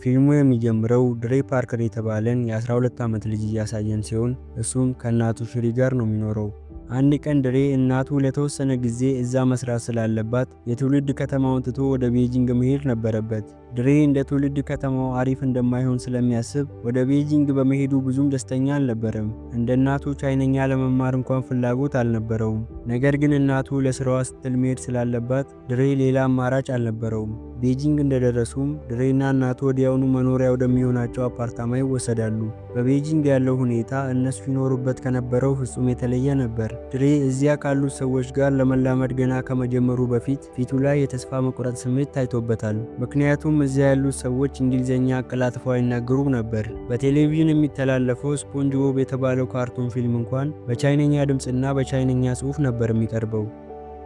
ፊልሙ የሚጀምረው ድሬ ፓርከር የተባለን የ12 ዓመት ልጅ እያሳየን ሲሆን እሱም ከእናቱ ሽሪ ጋር ነው የሚኖረው። አንድ ቀን ድሬ እናቱ ለተወሰነ ጊዜ እዛ መስራት ስላለባት የትውልድ ከተማውን ትቶ ወደ ቤጂንግ መሄድ ነበረበት። ድሬ እንደ ትውልድ ከተማው አሪፍ እንደማይሆን ስለሚያስብ ወደ ቤጂንግ በመሄዱ ብዙም ደስተኛ አልነበረም። እንደ እናቱ ቻይነኛ ለመማር እንኳን ፍላጎት አልነበረውም። ነገር ግን እናቱ ለስራዋ ስትል መሄድ ስላለባት ድሬ ሌላ አማራጭ አልነበረውም። ቤጂንግ እንደደረሱም ድሬና እናቱ ወዲያውኑ መኖሪያ ወደሚሆናቸው አፓርታማ ይወሰዳሉ። በቤጂንግ ያለው ሁኔታ እነሱ ይኖሩበት ከነበረው ፍጹም የተለየ ነበር። ድሬ እዚያ ካሉት ሰዎች ጋር ለመላመድ ገና ከመጀመሩ በፊት ፊቱ ላይ የተስፋ መቁረጥ ስሜት ታይቶበታል። ምክንያቱም እዚያ ያሉት ሰዎች እንግሊዝኛ አቀላጥፈው አይናገሩም ነበር። በቴሌቪዥን የሚተላለፈው ስፖንጅ ቦብ የተባለው ካርቱን ፊልም እንኳን በቻይነኛ ድምፅና በቻይነኛ ጽሑፍ ነበር የሚቀርበው።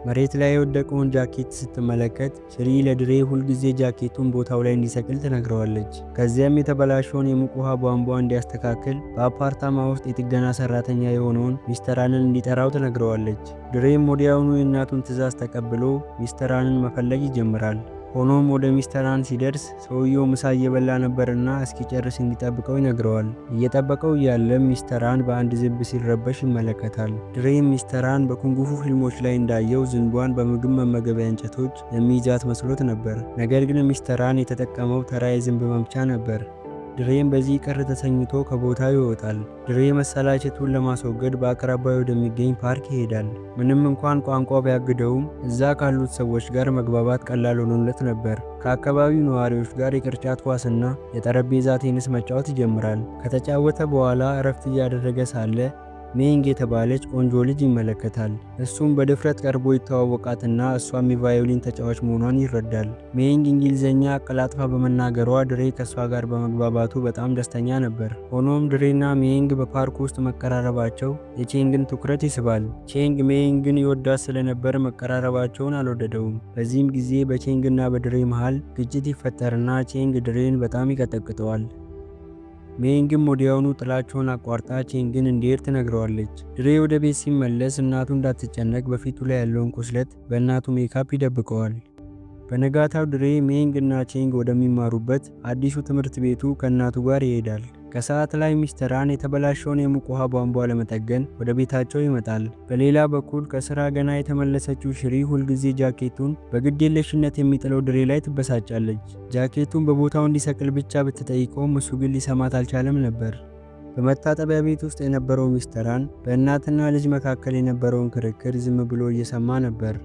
መሬት ላይ የወደቀውን ጃኬት ስትመለከት ሽሪ ለድሬ ሁልጊዜ ጃኬቱን ቦታው ላይ እንዲሰቅል ትነግረዋለች። ከዚያም የተበላሸውን የሙቅ ውሃ ቧንቧ እንዲያስተካክል በአፓርታማ ውስጥ የጥገና ሰራተኛ የሆነውን ሚስተራንን እንዲጠራው ትነግረዋለች። ድሬም ወዲያውኑ የእናቱን ትዕዛዝ ተቀብሎ ሚስተራንን መፈለግ ይጀምራል። ሆኖም ወደ ሚስተራን ሲደርስ ሰውየው ምሳ እየበላ ነበርና እስኪጨርስ እንዲጠብቀው ይነግረዋል። እየጠበቀው እያለም ሚስተራን በአንድ ዝንብ ሲረበሽ ይመለከታል። ድሬም ሚስተራን በኩንጉፉ ፊልሞች ላይ እንዳየው ዝንቧን በምግብ መመገቢያ እንጨቶች የሚይዛት መስሎት ነበር። ነገር ግን ሚስተራን የተጠቀመው ተራ የዝንብ መምቻ ነበር። ድሬም በዚህ ቅር ተሰኝቶ ከቦታው ይወጣል። ድሬ መሰላቸቱን ለማስወገድ በአቅራቢያው ወደሚገኝ ፓርክ ይሄዳል። ምንም እንኳን ቋንቋ ቢያግደውም እዛ ካሉት ሰዎች ጋር መግባባት ቀላል ሆኖለት ነበር። ከአካባቢው ነዋሪዎች ጋር የቅርጫት ኳስና የጠረጴዛ ቴኒስ መጫወት ይጀምራል። ከተጫወተ በኋላ እረፍት እያደረገ ሳለ ሜንግ የተባለች ቆንጆ ልጅ ይመለከታል። እሱም በድፍረት ቀርቦ ይተዋወቃትና እሷም የቫዮሊን ተጫዋች መሆኗን ይረዳል። ሜንግ እንግሊዝኛ አቀላጥፋ በመናገሯ ድሬ ከእሷ ጋር በመግባባቱ በጣም ደስተኛ ነበር። ሆኖም ድሬና ሜንግ በፓርክ ውስጥ መቀራረባቸው የቼንግን ትኩረት ይስባል። ቼንግ ሜንግን ይወዳት ስለነበር መቀራረባቸውን አልወደደውም። በዚህም ጊዜ በቼንግና በድሬ መሃል ግጭት ይፈጠርና ቼንግ ድሬን በጣም ይቀጠቅጠዋል። ሜንግም ወዲያውኑ ጥላቸውን አቋርጣ ቼንግን እንዲሄድ ትነግረዋለች። ድሬ ወደ ቤት ሲመለስ እናቱ እንዳትጨነቅ በፊቱ ላይ ያለውን ቁስለት በእናቱ ሜካፕ ይደብቀዋል። በነጋታው ድሬ ሜንግ እና ቼንግ ወደሚማሩበት አዲሱ ትምህርት ቤቱ ከእናቱ ጋር ይሄዳል። ከሰዓት ላይ ሚስተራን የተበላሸውን የሙቅ ውሃ ቧንቧ ለመጠገን ወደ ቤታቸው ይመጣል። በሌላ በኩል ከስራ ገና የተመለሰችው ሽሪ ሁልጊዜ ጃኬቱን በግዴለሽነት የሚጥለው ድሬ ላይ ትበሳጫለች። ጃኬቱን በቦታው እንዲሰቅል ብቻ ብትጠይቀውም እሱ ግን ሊሰማት አልቻለም ነበር። በመታጠቢያ ቤት ውስጥ የነበረው ሚስተራን በእናትና ልጅ መካከል የነበረውን ክርክር ዝም ብሎ እየሰማ ነበር።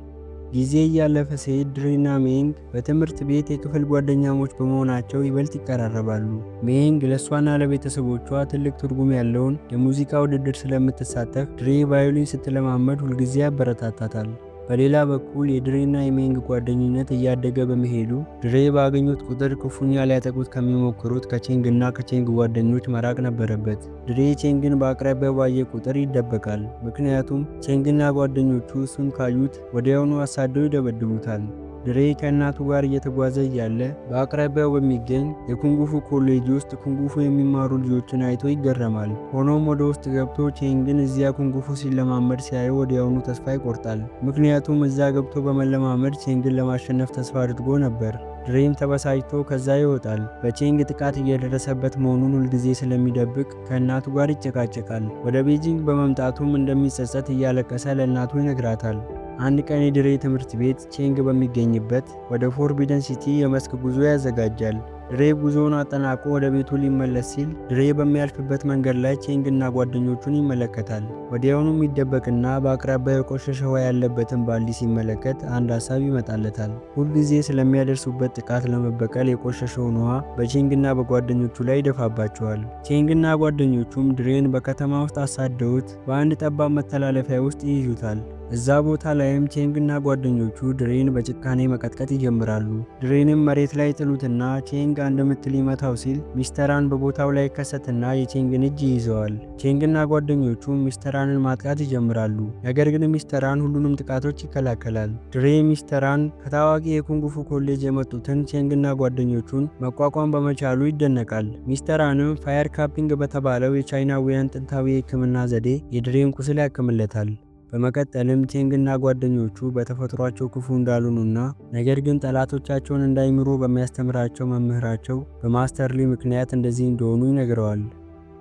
ጊዜ እያለፈ ሲሄድ ድሬና ሜንግ በትምህርት ቤት የክፍል ጓደኛሞች በመሆናቸው ይበልጥ ይቀራረባሉ። ሜንግ ለእሷና ለቤተሰቦቿ ትልቅ ትርጉም ያለውን የሙዚቃ ውድድር ስለምትሳተፍ ድሬ ቫዮሊን ስትለማመድ ሁልጊዜ ያበረታታታል። በሌላ በኩል የድሬና የሜንግ ጓደኝነት እያደገ በመሄዱ ድሬ ባገኙት ቁጥር ክፉኛ ሊያጠቁት ከሚሞክሩት ከቼንግና ከቼንግ ጓደኞች መራቅ ነበረበት። ድሬ ቼንግን በአቅራቢያው ባየ ቁጥር ይደበቃል። ምክንያቱም ቼንግና ጓደኞቹ እሱን ካዩት ወዲያውኑ አሳደው ይደበድቡታል። ድሬ ከእናቱ ጋር እየተጓዘ እያለ በአቅራቢያው በሚገኝ የኩንጉፉ ኮሌጅ ውስጥ ኩንጉፉ የሚማሩ ልጆችን አይቶ ይገረማል። ሆኖም ወደ ውስጥ ገብቶ ቼንግን እዚያ ኩንጉፉ ሲለማመድ ሲያየው ወዲያውኑ ተስፋ ይቆርጣል። ምክንያቱም እዛ ገብቶ በመለማመድ ቼንግን ለማሸነፍ ተስፋ አድርጎ ነበር። ድሬም ተበሳጭቶ ከዛ ይወጣል። በቼንግ ጥቃት እየደረሰበት መሆኑን ሁልጊዜ ስለሚደብቅ ከእናቱ ጋር ይጨቃጨቃል። ወደ ቤጂንግ በመምጣቱም እንደሚጸጸት እያለቀሰ ለእናቱ ይነግራታል። አንድ ቀን የድሬ ትምህርት ቤት ቼንግ በሚገኝበት ወደ ፎርቢደን ሲቲ የመስክ ጉዞ ያዘጋጃል። ድሬ ጉዞውን አጠናቆ ወደ ቤቱ ሊመለስ ሲል ድሬ በሚያልፍበት መንገድ ላይ ቼንግና ጓደኞቹን ይመለከታል። ወዲያውኑም ይደበቅና በአቅራቢያው የቆሸሸ ውሃ ያለበትን ባልዲ ሲመለከት አንድ ሀሳብ ይመጣለታል። ሁልጊዜ ስለሚያደርሱበት ጥቃት ለመበቀል የቆሸሸውን ውሃ በቼንግና በጓደኞቹ ላይ ይደፋባቸዋል። ቼንግና ጓደኞቹም ድሬን በከተማ ውስጥ አሳደውት በአንድ ጠባብ መተላለፊያ ውስጥ ይይዙታል። እዛ ቦታ ላይም ቼንግና ጓደኞቹ ድሬን በጭካኔ መቀጥቀጥ ይጀምራሉ። ድሬንም መሬት ላይ ጥሉትና ቼንግ አንድ ምት ሊመታው ሲል ሚስተራን በቦታው ላይ ከሰትና የቼንግን እጅ ይይዘዋል። ቼንግና ጓደኞቹ ሚስተራንን ማጥቃት ይጀምራሉ። ነገር ግን ሚስተራን ሁሉንም ጥቃቶች ይከላከላል። ድሬ ሚስተራን ከታዋቂ የኩንጉፉ ኮሌጅ የመጡትን ቼንግና ጓደኞቹን መቋቋም በመቻሉ ይደነቃል። ሚስተራንም ፋየር ካፒንግ በተባለው የቻይናውያን ጥንታዊ የሕክምና ዘዴ የድሬን ቁስል ያክምለታል። በመቀጠልም ቼንግ እና ጓደኞቹ በተፈጥሯቸው ክፉ እንዳልሆኑና ነገር ግን ጠላቶቻቸውን እንዳይምሩ በሚያስተምራቸው መምህራቸው በማስተር ሊ ምክንያት እንደዚህ እንደሆኑ ይነግረዋል።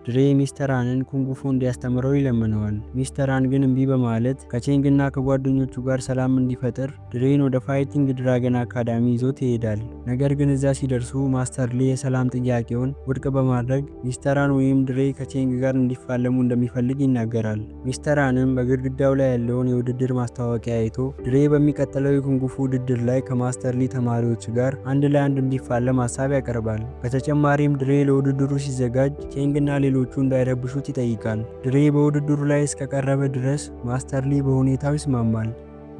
ድሬ ሚስተር ሃንን ኩንጉፉ እንዲያስተምረው ይለምነዋል። ሚስተር ሃን ግን እምቢ በማለት ከቼንግ እና ከጓደኞቹ ጋር ሰላም እንዲፈጥር ድሬን ወደ ፋይቲንግ ድራገን አካዳሚ ይዞት ይሄዳል። ነገር ግን እዛ ሲደርሱ ማስተር ሊ የሰላም ጥያቄውን ውድቅ በማድረግ ሚስተር ሃን ወይም ድሬ ከቼንግ ጋር እንዲፋለሙ እንደሚፈልግ ይናገራል። ሚስተር ሃንም በግድግዳው ላይ ያለውን የውድድር ማስታወቂያ አይቶ ድሬ በሚቀጥለው የኩንጉፉ ውድድር ላይ ከማስተር ሊ ተማሪዎች ጋር አንድ ለአንድ እንዲፋለም ሀሳብ ያቀርባል። በተጨማሪም ድሬ ለውድድሩ ሲዘጋጅ ቼንግ እና ሌሎቹ እንዳይረብሹት ይጠይቃል። ድሬ በውድድሩ ላይ እስከቀረበ ድረስ ማስተር ሊ በሁኔታው ይስማማል።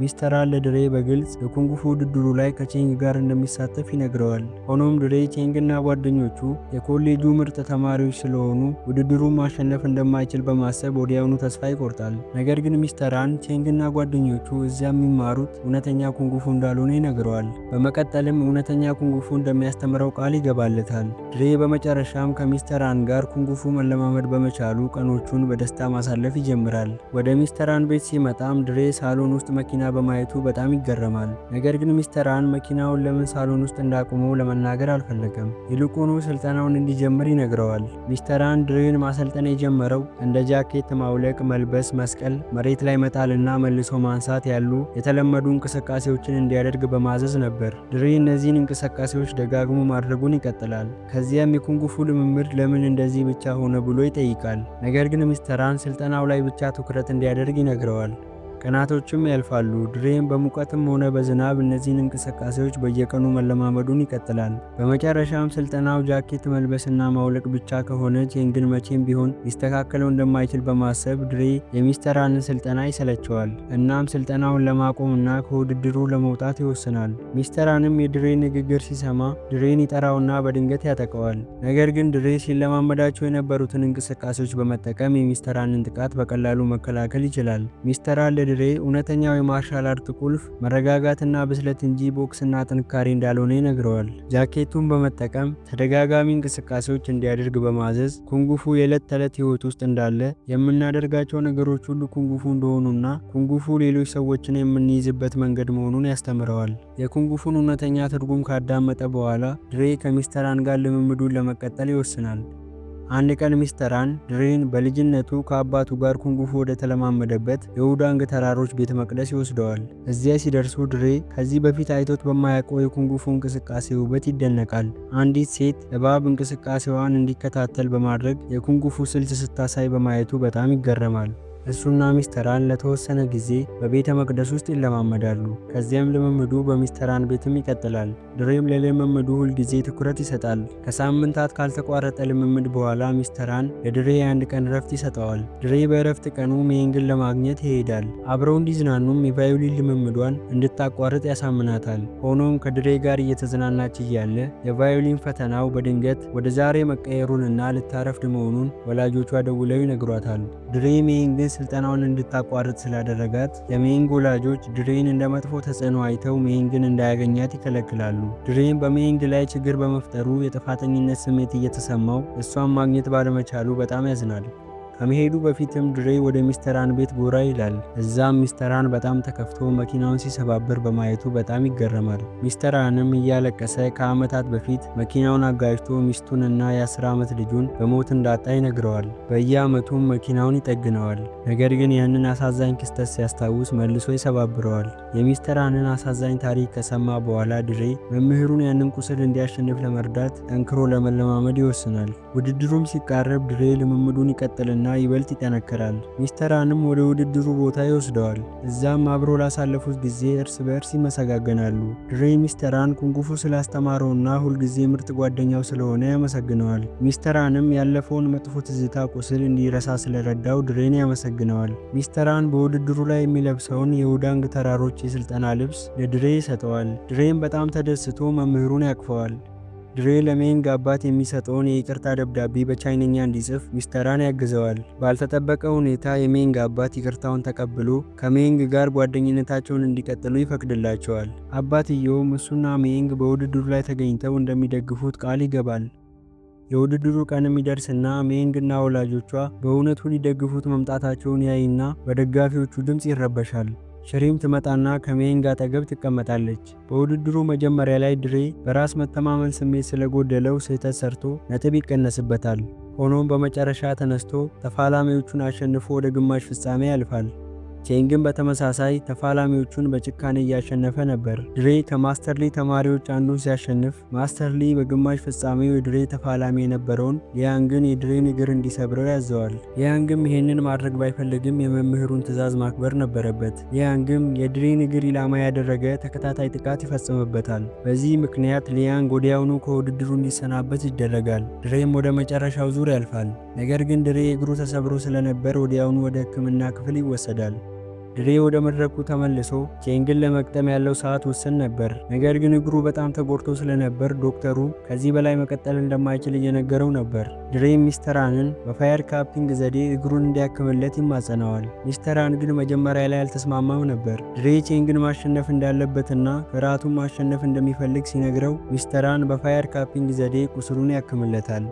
ሚስተር ሃን ለድሬ በግልጽ የኩንጉፉ ውድድሩ ላይ ከቼንግ ጋር እንደሚሳተፍ ይነግረዋል። ሆኖም ድሬ ቼንግ እና ጓደኞቹ የኮሌጁ ምርጥ ተማሪዎች ስለሆኑ ውድድሩን ማሸነፍ እንደማይችል በማሰብ ወዲያውኑ ተስፋ ይቆርጣል። ነገር ግን ሚስተር ሃን ቼንግ እና ጓደኞቹ እዚያ የሚማሩት እውነተኛ ኩንጉፉ እንዳልሆነ ይነግረዋል። በመቀጠልም እውነተኛ ኩንጉፉ እንደሚያስተምረው ቃል ይገባለታል። ድሬ በመጨረሻም ከሚስተር ሃን ጋር ኩንጉፉ መለማመድ በመቻሉ ቀኖቹን በደስታ ማሳለፍ ይጀምራል። ወደ ሚስተር ሃን ቤት ሲመጣም ድሬ ሳሎን ውስጥ መኪና በማየቱ በጣም ይገረማል። ነገር ግን ሚስተር ሃን መኪናውን ለምን ሳሎን ውስጥ እንዳቆመው ለመናገር አልፈለገም። ይልቁኑ ስልጠናውን እንዲጀምር ይነግረዋል። ሚስተር ሃን ድሬን ማሰልጠን የጀመረው እንደ ጃኬት ማውለቅ፣ መልበስ፣ መስቀል፣ መሬት ላይ መጣልና መልሶ ማንሳት ያሉ የተለመዱ እንቅስቃሴዎችን እንዲያደርግ በማዘዝ ነበር። ድሬ እነዚህን እንቅስቃሴዎች ደጋግሞ ማድረጉን ይቀጥላል። ከዚያም የኩንጉፉ ልምምድ ለምን እንደዚህ ብቻ ሆነ ብሎ ይጠይቃል። ነገር ግን ሚስተር ሃን ስልጠናው ላይ ብቻ ትኩረት እንዲያደርግ ይነግረዋል። ቀናቶችም ያልፋሉ። ድሬም በሙቀትም ሆነ በዝናብ እነዚህን እንቅስቃሴዎች በየቀኑ መለማመዱን ይቀጥላል። በመጨረሻም ስልጠናው ጃኬት መልበስና ማውለቅ ብቻ ከሆነ ቼንግን መቼም ቢሆን ሊስተካከለው እንደማይችል በማሰብ ድሬ የሚስተር ሃንን ስልጠና ይሰለቸዋል። እናም ስልጠናውን ለማቆምና ከውድድሩ ለመውጣት ይወስናል። ሚስተር ሃንም የድሬ ንግግር ሲሰማ ድሬን ይጠራውና በድንገት ያጠቀዋል። ነገር ግን ድሬ ሲለማመዳቸው የነበሩትን እንቅስቃሴዎች በመጠቀም የሚስተር ሃንን ጥቃት በቀላሉ መከላከል ይችላል። ሚስተር ሃን ድሬ እውነተኛው የማርሻል አርት ቁልፍ መረጋጋትና ብስለት እንጂ ቦክስና ጥንካሬ እንዳልሆነ ይነግረዋል። ጃኬቱን በመጠቀም ተደጋጋሚ እንቅስቃሴዎች እንዲያደርግ በማዘዝ ኩንጉፉ የዕለት ተዕለት ህይወት ውስጥ እንዳለ የምናደርጋቸው ነገሮች ሁሉ ኩንጉፉ እንደሆኑና ኩንጉፉ ሌሎች ሰዎችን የምንይዝበት መንገድ መሆኑን ያስተምረዋል። የኩንጉፉን እውነተኛ ትርጉም ካዳመጠ በኋላ ድሬ ከሚስተር ሃን ጋር ልምምዱን ለመቀጠል ይወስናል። አንድ ቀን ሚስተር ሃን ድሬን በልጅነቱ ከአባቱ ጋር ኩንጉፉ ወደ ተለማመደበት የውዳንግ ተራሮች ቤተ መቅደስ ይወስደዋል። እዚያ ሲደርሱ ድሬ ከዚህ በፊት አይቶት በማያውቀው የኩንጉፉ እንቅስቃሴ ውበት ይደነቃል። አንዲት ሴት እባብ እንቅስቃሴዋን እንዲከታተል በማድረግ የኩንጉፉ ስልት ስታሳይ በማየቱ በጣም ይገረማል። እሱና ሚስተር ሃን ለተወሰነ ጊዜ በቤተ መቅደስ ውስጥ ይለማመዳሉ። ከዚያም ልምምዱ በሚስተር ሃን ቤትም ይቀጥላል። ድሬም ለልምምዱ ሁል ጊዜ ትኩረት ይሰጣል። ከሳምንታት ካልተቋረጠ ልምምድ በኋላ ሚስተር ሃን ለድሬ የአንድ ቀን ረፍት ይሰጠዋል። ድሬ በእረፍት ቀኑ ሜንግን ለማግኘት ይሄዳል። አብረው እንዲዝናኑም የቫዮሊን ልምምዷን እንድታቋርጥ ያሳምናታል። ሆኖም ከድሬ ጋር እየተዝናናች እያለ የቫዮሊን ፈተናው በድንገት ወደ ዛሬ መቀየሩንና ልታረፍድ መሆኑን ወላጆቿ ደውለው ይነግሯታል። ድሬ ሜንግን ስልጠናውን እንድታቋርጥ ስላደረጋት የሜንግ ወላጆች ድሬን እንደ መጥፎ ተጽዕኖ አይተው ሜንግን እንዳያገኛት ይከለክላሉ። ድሬን በሜንግ ላይ ችግር በመፍጠሩ የጥፋተኝነት ስሜት እየተሰማው እሷን ማግኘት ባለመቻሉ በጣም ያዝናል። ከመሄዱ በፊትም ድሬ ወደ ሚስተር ሃን ቤት ጎራ ይላል። እዛም ሚስተር ሃን በጣም ተከፍቶ መኪናውን ሲሰባበር በማየቱ በጣም ይገረማል። ሚስተር ሃንም እያለቀሰ ከዓመታት በፊት መኪናውን አጋጅቶ ሚስቱንና የ10 ዓመት ልጁን በሞት እንዳጣ ይነግረዋል። በየዓመቱም መኪናውን ይጠግነዋል። ነገር ግን ያንን አሳዛኝ ክስተት ሲያስታውስ መልሶ ይሰባብረዋል። የሚስተር ሃንን አሳዛኝ ታሪክ ከሰማ በኋላ ድሬ መምህሩን ያንን ቁስል እንዲያሸንፍ ለመርዳት ጠንክሮ ለመለማመድ ይወስናል። ውድድሩም ሲቃረብ ድሬ ልምምዱን ይቀጥልና ይበልጥ ይጠነክራል። ሚስተር ሃንም ወደ ውድድሩ ቦታ ይወስደዋል። እዛም አብሮ ላሳለፉት ጊዜ እርስ በእርስ ይመሰጋገናሉ። ድሬ ሚስተር ሃን ኩንጉፉ ስላስተማረውና ሁልጊዜ ምርጥ ጓደኛው ስለሆነ ያመሰግነዋል። ሚስተር ሃንም ያለፈውን መጥፎ ትዝታ ቁስል እንዲረሳ ስለረዳው ድሬን ያመሰግነዋል። ሚስተር ሃን በውድድሩ ላይ የሚለብሰውን የውዳንግ ተራሮች የስልጠና ልብስ ለድሬ ይሰጠዋል። ድሬም በጣም ተደስቶ መምህሩን ያቅፈዋል። ድሬ ለሜንግ አባት የሚሰጠውን የይቅርታ ደብዳቤ በቻይንኛ እንዲጽፍ ሚስተር ሃን ያግዘዋል። ባልተጠበቀ ሁኔታ የሜንግ አባት ይቅርታውን ተቀብሎ ከሜንግ ጋር ጓደኝነታቸውን እንዲቀጥሉ የውድድሩ ቀንም ይደርስና ሜንግና ወላጆቿ በእውነቱ ሊደግፉት መምጣታቸውን ያይና በደጋፊዎቹ ድምፅ ይረበሻል። ሽሪም ትመጣና ከሜንግ አጠገብ ትቀመጣለች። በውድድሩ መጀመሪያ ላይ ድሬ በራስ መተማመን ስሜት ስለጎደለው ስህተት ሰርቶ ነጥብ ይቀነስበታል። ሆኖም በመጨረሻ ተነስቶ ተፋላሚዎቹን አሸንፎ ወደ ግማሽ ፍጻሜ ያልፋል። ቼንግም በተመሳሳይ ተፋላሚዎቹን በጭካኔ እያሸነፈ ነበር። ድሬ ከማስተር ሊ ተማሪዎች አንዱን ሲያሸንፍ ማስተር ሊ በግማሽ ፍጻሜው የድሬ ተፋላሚ የነበረውን ሊያንግን የድሬን እግር እንዲሰብረው ያዘዋል። ሊያንግም ይህንን ማድረግ ባይፈልግም የመምህሩን ትዕዛዝ ማክበር ነበረበት። ሊያንግም የድሬን እግር ኢላማ ያደረገ ተከታታይ ጥቃት ይፈጽምበታል። በዚህ ምክንያት ሊያንግ ወዲያውኑ ከውድድሩ እንዲሰናበት ይደረጋል። ድሬም ወደ መጨረሻው ዙር ያልፋል። ነገር ግን ድሬ እግሩ ተሰብሮ ስለነበር ወዲያውኑ ወደ ሕክምና ክፍል ይወሰዳል። ድሬ ወደ መድረኩ ተመልሶ ቼንግን ለመቅጠም ያለው ሰዓት ውስን ነበር። ነገር ግን እግሩ በጣም ተጎድቶ ስለነበር ዶክተሩ ከዚህ በላይ መቀጠል እንደማይችል እየነገረው ነበር። ድሬ ሚስተር ሃንን በፋየር ካፒንግ ዘዴ እግሩን እንዲያክምለት ይማጸነዋል። ሚስተር ሃን ግን መጀመሪያ ላይ አልተስማማም ነበር። ድሬ ቼንግን ማሸነፍ እንዳለበትና ፍርሃቱን ማሸነፍ እንደሚፈልግ ሲነግረው ሚስተር ሃን በፋየር ካፒንግ ዘዴ ቁስሉን ያክምለታል።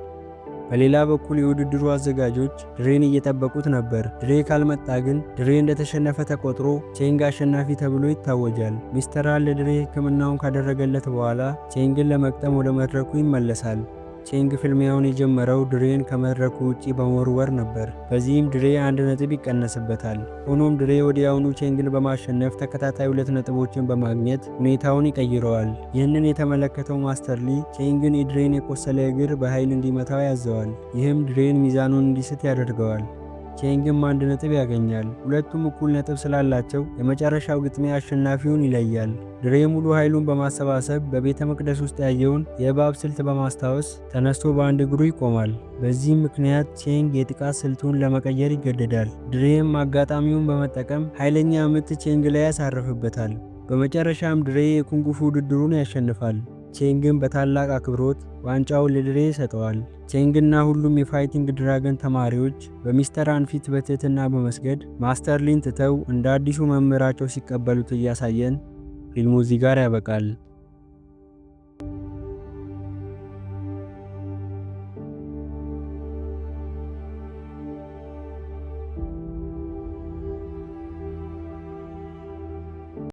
በሌላ በኩል የውድድሩ አዘጋጆች ድሬን እየጠበቁት ነበር። ድሬ ካልመጣ ግን ድሬ እንደተሸነፈ ተቆጥሮ ቼንግ አሸናፊ ተብሎ ይታወጃል። ሚስተር ሃን ለድሬ ሕክምናውን ካደረገለት በኋላ ቼንግን ለመቅጠም ወደ መድረኩ ይመለሳል። ቼንግ ፍልሚያውን የጀመረው ድሬን ከመድረኩ ውጪ በመወርወር ነበር። በዚህም ድሬ 1 ነጥብ ይቀነስበታል። ሆኖም ድሬ ወዲያውኑ ቼንግን በማሸነፍ ተከታታይ 2 ነጥቦችን በማግኘት ሁኔታውን ይቀይረዋል። ይህንን የተመለከተው ማስተር ሊ ቼንግን የድሬን የቆሰለ እግር በኃይል እንዲመታው ያዘዋል። ይህም ድሬን ሚዛኑን እንዲስት ያደርገዋል። ቼንግም 1 ነጥብ ያገኛል። ሁለቱም እኩል ነጥብ ስላላቸው የመጨረሻው ግጥሚያ አሸናፊውን ይለያል። ድሬ ሙሉ ኃይሉን በማሰባሰብ በቤተ መቅደስ ውስጥ ያየውን የእባብ ስልት በማስታወስ ተነስቶ በአንድ እግሩ ይቆማል። በዚህም ምክንያት ቼንግ የጥቃት ስልቱን ለመቀየር ይገደዳል። ድሬም አጋጣሚውን በመጠቀም ኃይለኛ ምት ቼንግ ላይ ያሳርፍበታል። በመጨረሻም ድሬ የኩንጉፉ ውድድሩን ያሸንፋል። ቼንግን በታላቅ አክብሮት ዋንጫውን ለድሬ ይሰጠዋል። ቼንግና ሁሉም የፋይቲንግ ድራገን ተማሪዎች በሚስተር ሃን ፊት በትህትና በመስገድ ማስተር ሊን ትተው እንደ አዲሱ መምህራቸው ሲቀበሉት እያሳየን ፊልሙ እዚህ ጋር ያበቃል።